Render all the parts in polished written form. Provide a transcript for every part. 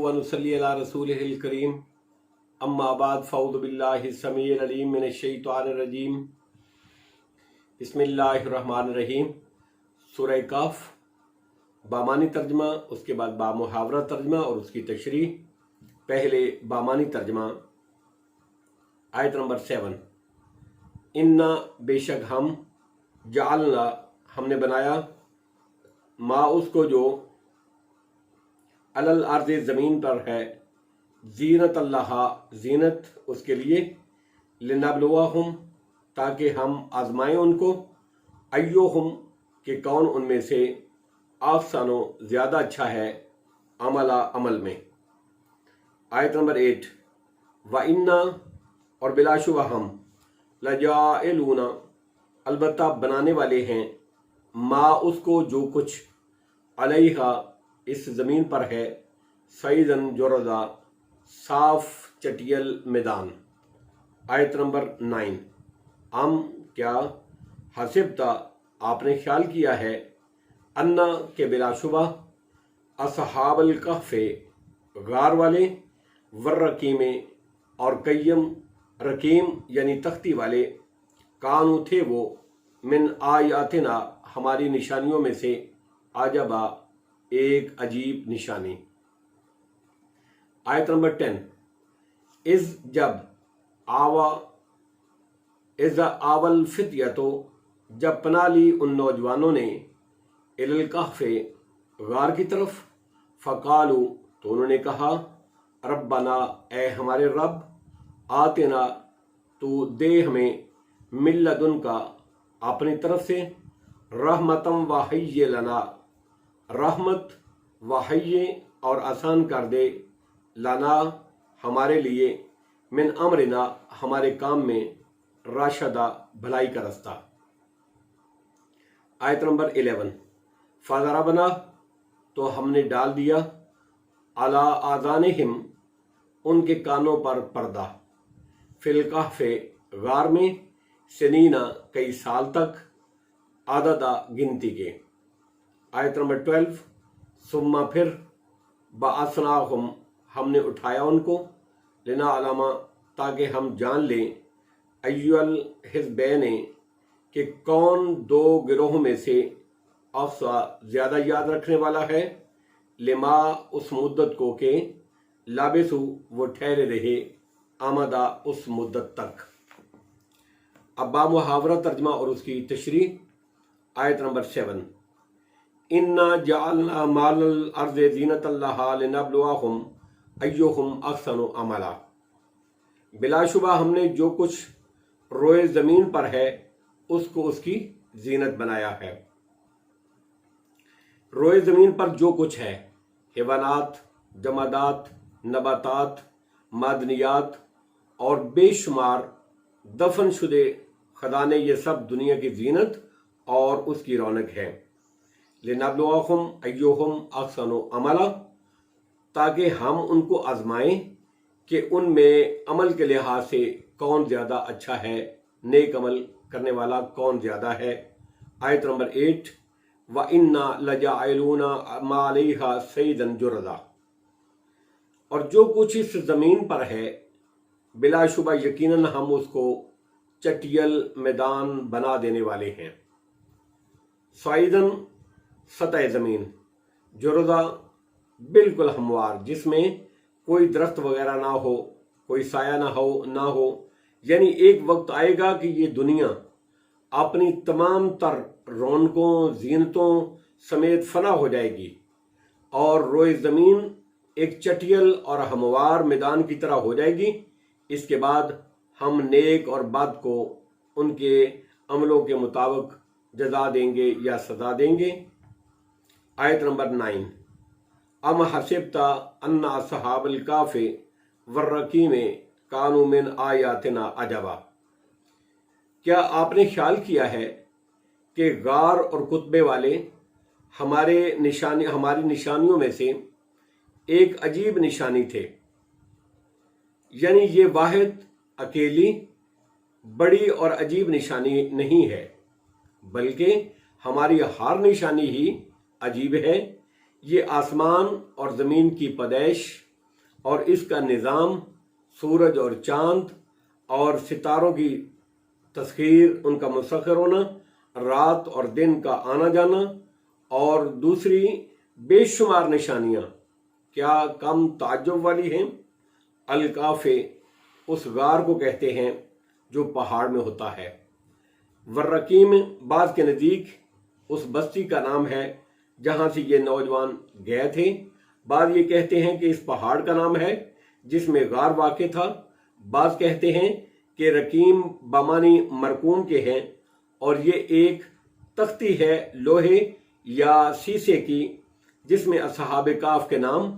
व नुसल्ली अला रसूलिहिल करीम अम्मा बाद फ़अऊज़ु बिल्लाहि समीइल अलीम मिनश शैतानिर रजीम बिस्मिल्लाहिर रहमानिर रहीम। सूरह कहफ बामानी तर्जमा, उसके बाद बामुहावरा तर्जमा और उसकी तशरीह। पहले बामानी तर्जमा, आयत नंबर 7। इन्ना बेशक हम, जालना हमने बनाया, मा उसको जो, अलल अर्ज़ ज़मीन पर है, ज़ीनत अल्लाह ज़ीनत उसके लिए, लिनब्लुवहुम ताकि हम आजमाएं उनको, अय्युहुम कि कौन उनमें से अहसनो ज़्यादा अच्छा है अमला अमल में। आयत नंबर 8। व इन्ना और बिलाशुबा हम, लजाइलूना अलबत्ता बनाने वाले हैं, मा उसको जो कुछ, अलैहा इस ज़मीन पर है, सईदन जुरदा साफ चटियल मैदान। आयत नंबर 9। अम क्या, हसिबता आपने ख्याल किया है, अन्ना के बिलाशुबा, असहाबल कहफे गार वाले, वर्रकीम और कय्यम, रकीम यानी तख्ती वाले, कानू थे वो, मिन आयातिना हमारी निशानियों में से, आजबा एक अजीब निशानी। आयत नंबर 10। इज जब, आवा इज आवल फित्यतो जब पना ली उन नौजवानों ने, इलल कहफे गार की तरफ, फ़कालू तो उन्होंने कहा, रब्बना ए हमारे रब, आतिना तू दे हमें, मिल्लदुन का अपनी तरफ से, रहमतम वहय्य लना रहमत, वहय्य और आसान कर दे, लना हमारे लिए, मिन अमरिना हमारे काम में, राशदा भलाई का रास्ता। आयत नंबर 11। फ़ज़रबना तो हमने डाल दिया, अला आज़ानिहिम उनके कानों पर पर्दा, फिल कहफे गार में, सनीना कई साल तक, आददा गिनती के। आयत नंबर 12। सुम्मा फिर, बाअसनाहुम हमने उठाया उनको, लिना अलामा ताकि हम जान लें, अय्युल हिज़बैने कि कौन दो गिरोहों में से, अफ़सा ज़्यादा याद रखने वाला है, लिमा उस मुद्दत को के, लाबिसु वो ठहरे रहे, आमदा उस मुद्दत तक। अब बामुहावरा तर्जमा और उसकी तशरीह। आयत नंबर 7। इन्ना जालना मालल अर्ज़ ज़ीनतल्लाह लिनब्लुवहुम अय्युहुम अहसनु अमला। बिलाशुबा हमने जो कुछ रोए ज़मीन पर है उसको उसकी जीनत बनाया है। रोए ज़मीन पर जो कुछ है, हैवानात, जमादात, नबातात, मादनियात और बेशुमार दफन शुदे खदाने, ये सब दुनिया की जीनत और उसकी रौनक है। लिनब्लुवहुम अय्युहुम अहसनु अमला ताकि हम उनको आजमाएं कि उनमें अमल के लिहाज से कौन ज़्यादा अच्छा है, नेक अमल करने वाला कौन ज़्यादा है। आयत नंबर 8। व इन्ना लजाइलूना मा अलैहा सईदन जुरदा और जो कुछ इस ज़मीन पर है, बिलाशुबा यकीनन हम उसको चटियल मैदान बना देने वाले हैं। सईदन सतह ज़मीन, जुरदा बिल्कुल हमवार, जिसमें कोई दरख्त वगैरह ना हो, कोई साया ना हो, यानी एक वक्त आएगा कि ये दुनिया अपनी तमाम तर रौनकों जीनतों समेत फना हो जाएगी और रोए ज़मीन एक चटियल और हमवार मैदान की तरह हो जाएगी। इसके बाद हम नेक और बद को उनके अमलों के मुताबिक जजा देंगे या सजा देंगे। आयत नंबर 9। अम हसिबता अन्ना असहाबल काफे वर्रकीम कानू मिन आयातिना अजबा। क्या आपने ख्याल किया है कि गार और कुतबे वाले हमारी निशानियों में से एक अजीब निशानी थे। यानी ये वाहिद अकेली बड़ी और अजीब निशानी नहीं है, बल्कि हमारी हर निशानी ही अजीब है। ये आसमान और ज़मीन की पैदाइश और इसका निज़ाम, सूरज और चांद और सितारों की तस्खीर, उनका मुसख्खर होना, रात और दिन का आना जाना, और दूसरी बेशुमार निशानियां क्या कम ताज्जुब वाली हैं। अलकाफे उस गार को कहते हैं जो पहाड़ में होता है। वर्रकीम बाज़ के नज़दीक उस बस्ती का नाम है जहां से ये नौजवान गए थे। बाज़ ये कहते हैं कि इस पहाड़ का नाम है जिसमें गार वाक़ था। बाज़ कहते हैं कि रकीम बमानी मरकूम के हैं और ये एक तख्ती है लोहे या शीशे की जिसमें असहाबे काफ के नाम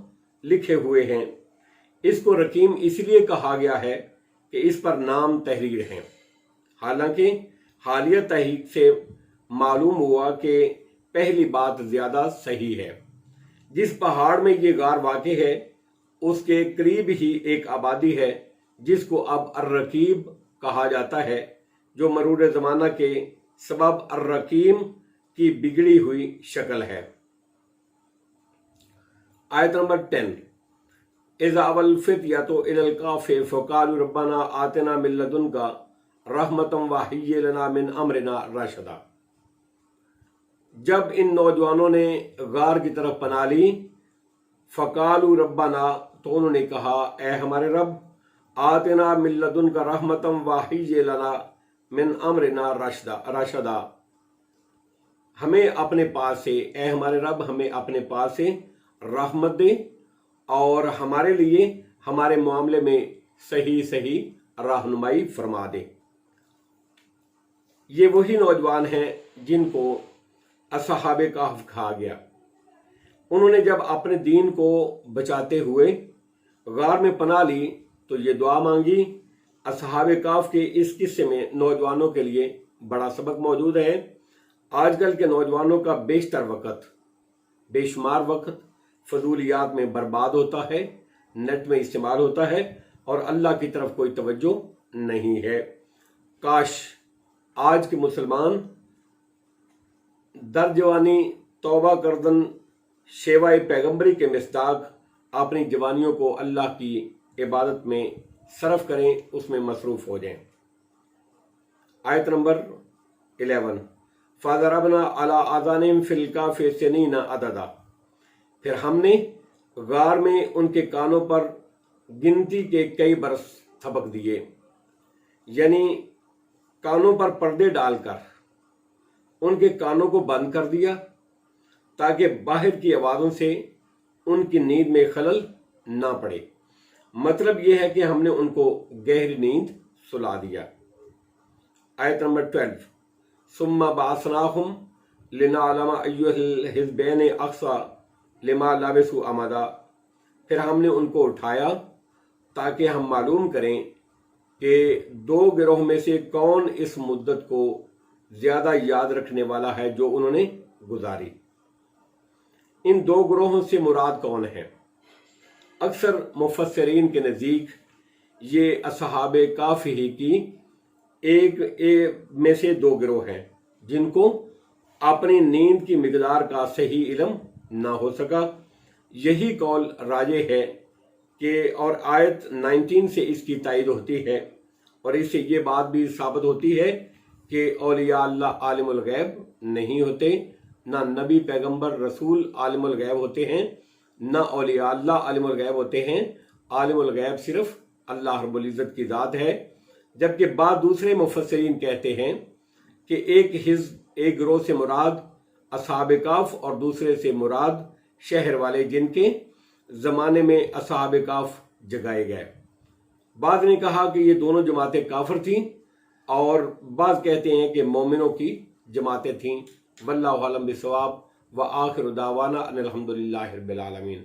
लिखे हुए हैं। इसको रकीम इसलिए कहा गया है कि इस पर नाम तहरीर हैं। हालांकि हालिया तहकीक से मालूम हुआ कि पहली बात ज़्यादा सही है। जिस पहाड़ में ये गार वाक़ है उसके करीब ही एक आबादी है जिसको अब अर्रकीब कहा जाता है, जो मरूर ज़माना के सबब अर्रकीम की बिगड़ी हुई शक्ल है। आयत नंबर 10, इज़ावल फित्यतु इलल काफ़े फ़क़ालू रब्बना आतिना मिन लदुनका रहमतम व हय्यि लना मिन अमरिना रशदा। जब इन नौजवानों ने गार की तरफ पनाह ली, फ़क़ालू रब्बना, तो उन्होंने कहा ए हमारे रब, आतिना मिन लदुनका रहमतम व हय्यि लना मिन अमरिना रशदा, हमें अपने पास से, ए हमारे रब हमें अपने पास से रहमत दे और हमारे लिए हमारे मामले में सही सही रहनुमाई फरमा दे। ये वही नौजवान हैं जिनको असहाबे कहफ कहा गया। उन्होंने जब अपने दीन को बचाते हुए गार में पनाह ली तो ये दुआ मांगी। असहाबे कहफ के इस किस्से में नौजवानों के लिए बड़ा सबक मौजूद है। आजकल के नौजवानों का बेशुमार वक्त फजूलियात में बर्बाद होता है, नेट में इस्तेमाल होता है और अल्लाह की तरफ कोई तवज्जो नहीं है। काश आज के मुसलमान दर जवानी तौबा करदन शेवाए पैगंबरी के मिस्दाक अपनी जवानियों को अल्लाह की इबादत में सरफ करें, उसमें मसरूफ हो जाएं। आयत नंबर 11, फ़ज़रबना अला आज़ानिहिम फ़िल काफ़ि सिनीना अददा, फिर हमने गार में उनके कानों पर गिनती के कई बरस थपक दिए, यानी कानों पर पर्दे डालकर उनके कानों को बंद कर दिया ताकि बाहर की आवाज़ों से उनकी नींद में खलल ना पड़े। मतलब यह है कि हमने उनको गहरी नींद सुला दिया। आयत नंबर 12, सुम्मा बासनाहुम लिनालमा अय्युल हिज़बैन अक़सा लिमा लबिसु अमदा, फिर हमने उनको उठाया ताकि हम मालूम करें कि दो गिरोह में से कौन इस मुद्दत को ज़्यादा याद रखने वाला है जो उन्होंने गुजारी। इन दो गिरोहों से मुराद कौन है? अक्सर मुफस्सिरीन के नज़दीक ये असहाबे काफ़ी ही की एक में से दो गिरोह हैं जिनको अपनी नींद की मिकदार का सही इल्म ना हो सका। यही कौल राजे है कि, और आयत 19 से इसकी तायद होती है और इससे ये बात भी साबित होती है कि औलिया अल्लाह आलिमुल गैब नहीं होते, ना नबी पैगंबर रसूल आलिमुल गैब होते हैं, ना औलिया अल्लाह आलिमुल गैब होते हैं। आलिमुल गैब सिर्फ अल्लाह रब्बुल इज़्ज़त की ज़ात है। जबकि बाद दूसरे मुफस्सिरीन कहते हैं कि एक हिज़्ब, एक गिरोह से मुराद असहाबे काफ और दूसरे से मुराद शहर वाले जिनके ज़माने में असहाबे काफ जगाए गए। बाद ने कहा कि ये दोनों जमातें काफिर थीं और बाद कहते हैं कि मोमिनों की जमातें थीं। वल्लाहु आलम बिस्सवाब व आखिर दावाना अनिल हम्दुलिल्लाहि रब्बिल आलमीन।